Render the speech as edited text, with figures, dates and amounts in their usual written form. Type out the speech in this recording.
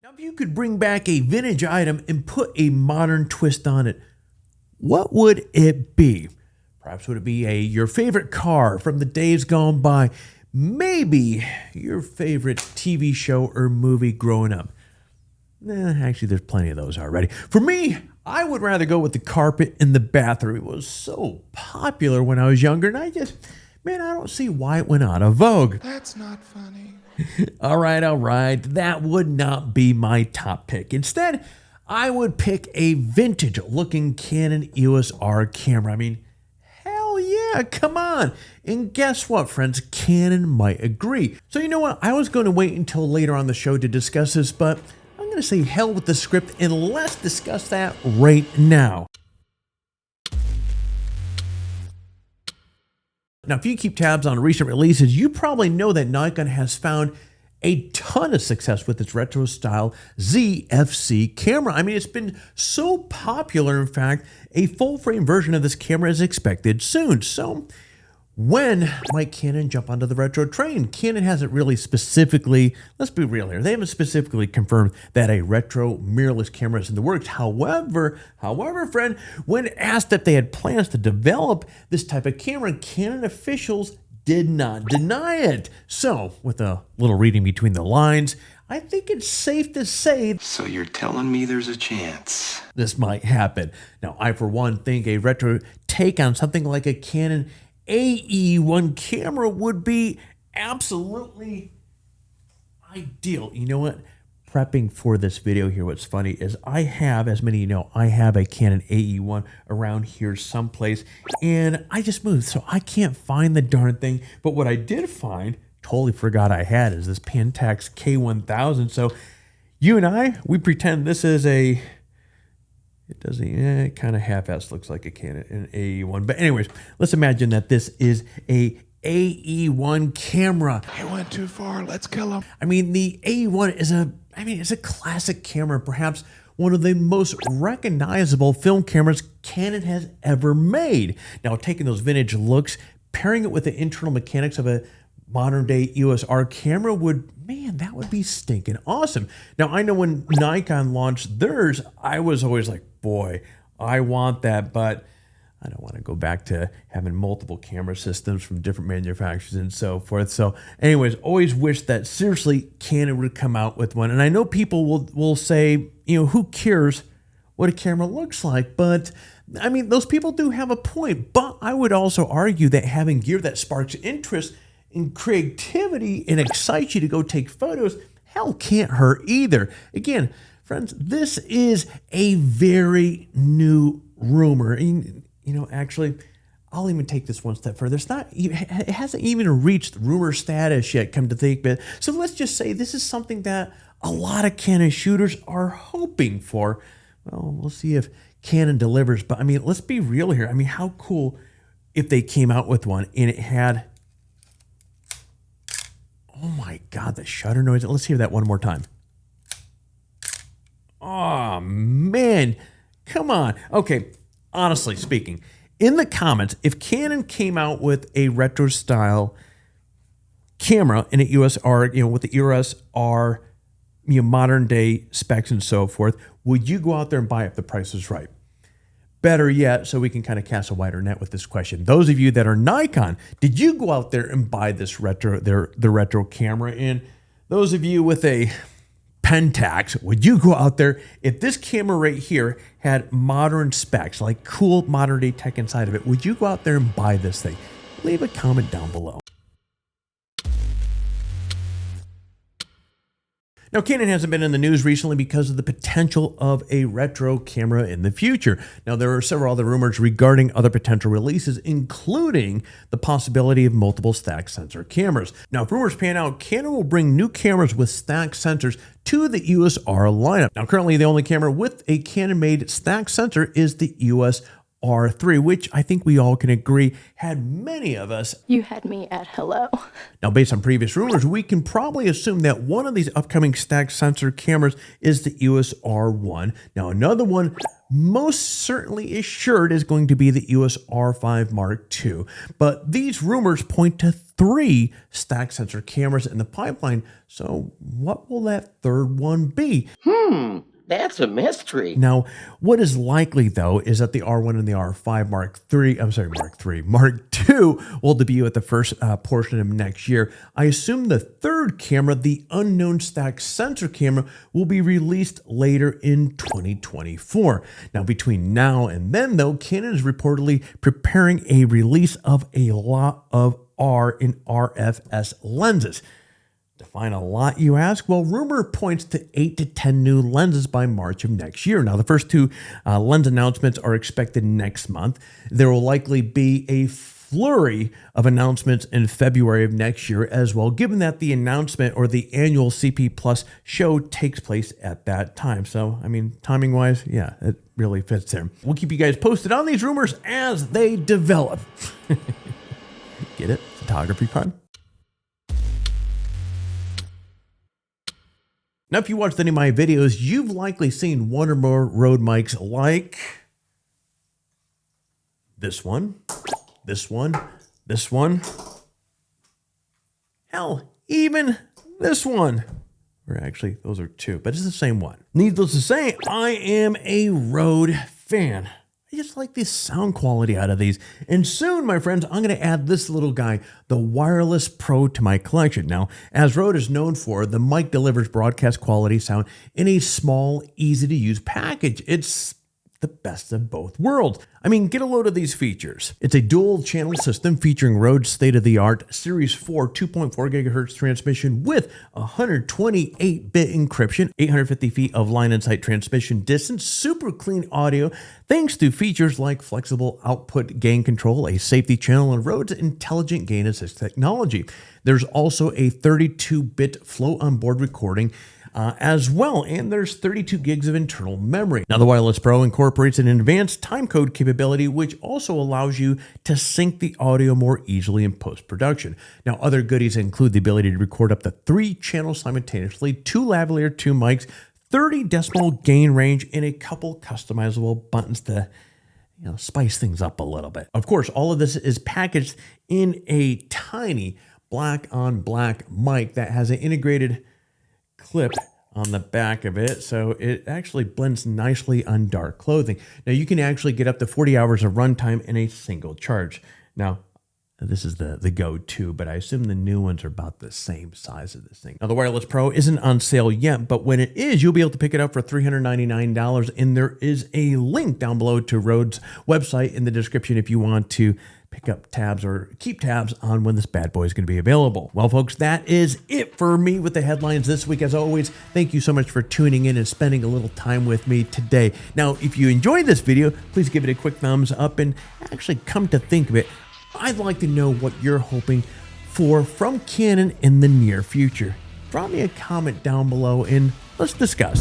Now, if you could bring back a vintage item and put a modern twist on it, what would it be? Perhaps would it be your favorite car from the days gone by? Maybe your favorite TV show or movie growing up. Actually, there's plenty of those already. For me, I would rather go with the carpet in the bathroom. It was so popular when I was younger, and I don't see why it went out of vogue. That's not funny. All right. That would not be my top pick. Instead, I would pick a vintage-looking Canon EOS R camera. I mean, hell yeah, come on. And guess what, friends? Canon might agree. So you know what? I was going to wait until later on the show to discuss this, but I'm going to say hell with the script and let's discuss that right now. Now, if you keep tabs on recent releases, you probably know that Nikon has found a ton of success with its retro style ZFC camera. I mean, it's been so popular, in fact, a full frame version of this camera is expected soon. So when might Canon jump onto the retro train? Canon hasn't really specifically, let's be real here, they haven't specifically confirmed that a retro mirrorless camera is in the works. However, friend, when asked if they had plans to develop this type of camera, Canon officials did not deny it. So, with a little reading between the lines, I think it's safe to say, So you're telling me there's a chance this might happen. Now, I for one think a retro take on something like a Canon AE1 camera would be absolutely ideal. You know what? Prepping for this video here, what's funny is I have, as many of you know, I have a Canon AE1 around here someplace, and I just moved, so I can't find the darn thing. But what I did find, totally forgot I had, is this Pentax K1000. So you and I, we pretend this is a, it doesn't, it kind of half-assed looks like a Canon, an AE1. But anyways, let's imagine that this is a AE1 camera. He went too far. Let's kill him. I mean, the AE1 is it's a classic camera, perhaps one of the most recognizable film cameras Canon has ever made. Now, taking those vintage looks, pairing it with the internal mechanics of a modern-day EOS R camera that would be stinking awesome. Now, I know when Nikon launched theirs, I was always like, boy, I want that, but I don't want to go back to having multiple camera systems from different manufacturers and so forth. So anyways, always wish that seriously Canon would come out with one. And I know people will say, who cares what a camera looks like? But I mean, those people do have a point. But I would also argue that having gear that sparks interest and creativity and excites you to go take photos, hell, can't hurt either. Again, friends, this is a very new rumor. And, actually, I'll even take this one step further. It hasn't even reached rumor status yet, come to think of it. So let's just say this is something that a lot of Canon shooters are hoping for. Well, we'll see if Canon delivers. But I mean, let's be real here. I mean, how cool if they came out with one and it had, oh my God, the shutter noise. Let's hear that one more time. Oh man, come on. Okay. Honestly speaking, in the comments, if Canon came out with a retro style camera in an EOS R, with the EOS R, modern day specs and so forth, would you go out there and buy it if the price is right? Better yet, so we can kind of cast a wider net with this question. Those of you that are Nikon, did you go out there and buy this the retro camera? And those of you with a Pentax, would you go out there if this camera right here had modern specs, like cool modern day tech inside of it? Would you go out there and buy this thing? Leave a comment down below. Now, Canon hasn't been in the news recently because of the potential of a retro camera in the future. Now, there are several other rumors regarding other potential releases, including the possibility of multiple stack sensor cameras. Now, if rumors pan out, Canon will bring new cameras with stack sensors to the EOS R lineup. Now, currently, the only camera with a Canon-made stack sensor is the EOS R3, which I think we all can agree had many of us. You had me at hello. Now, based on previous rumors, we can probably assume that one of these upcoming stack sensor cameras is the EOS R1. Now, another one most certainly assured is going to be the EOS R5 Mark II. But these rumors point to 3 stack sensor cameras in the pipeline. So what will that third one be? That's a mystery. Now, what is likely though is that the R1 and the R5 Mark II will debut at the first portion of next year. I assume the third camera, the unknown stack sensor camera, will be released later in 2024. Now, between now and then though, Canon is reportedly preparing a release of a lot of R and RFS lenses. Define a lot, you ask? Well, rumor points to 8 to 10 new lenses by March of next year. Now, the first 2 lens announcements are expected next month. There will likely be a flurry of announcements in February of next year as well, given that the announcement or the annual CP Plus show takes place at that time. So, I mean, timing-wise, yeah, it really fits there. We'll keep you guys posted on these rumors as they develop. Get it? Photography pun? Now, if you watched any of my videos, you've likely seen one or more Rode mics like this one, this one, this one, hell, even this one. Or actually, those are 2, but it's the same one. Needless to say, I am a Rode fan. I just like the sound quality out of these. And soon, my friends, I'm going to add this little guy, the Wireless Pro, to my collection. Now, as Rode is known for, the mic delivers broadcast quality sound in a small, easy-to-use package. It's the best of both worlds. I mean, get a load of these features. It's a dual channel system featuring Rode's state-of-the-art Series 4 2.4 gigahertz transmission with 128-bit encryption, 850 feet of line-of-sight transmission distance, super clean audio, thanks to features like flexible output gain control, a safety channel, and Rode's intelligent gain assist technology. There's also a 32-bit flow onboard recording as well, and there's 32 gigs of internal memory. Now, the Wireless Pro incorporates an advanced timecode capability, which also allows you to sync the audio more easily in post-production. Now, other goodies include the ability to record up to 3 channels simultaneously, 2 lavalier 2 mics, 30 decibel gain range, and a couple customizable buttons to spice things up a little bit. Of course, all of this is packaged in a tiny black-on-black mic that has an integrated clip on the back of it, so it actually blends nicely on dark clothing. Now, you can actually get up to 40 hours of runtime in a single charge. Now, this is the go-to, but I assume the new ones are about the same size as this thing. Now, the Wireless Pro isn't on sale yet, but when it is, you'll be able to pick it up for $399, and there is a link down below to Rode's website in the description if you want to pick up tabs or keep tabs on when this bad boy is going to be available. Well, folks, that is it for me with the headlines this week. As always, thank you so much for tuning in and spending a little time with me today. Now, if you enjoyed this video, please give it a quick thumbs up, and actually, come to think of it, I'd like to know what you're hoping for from Canon in the near future. Drop me a comment down below and let's discuss.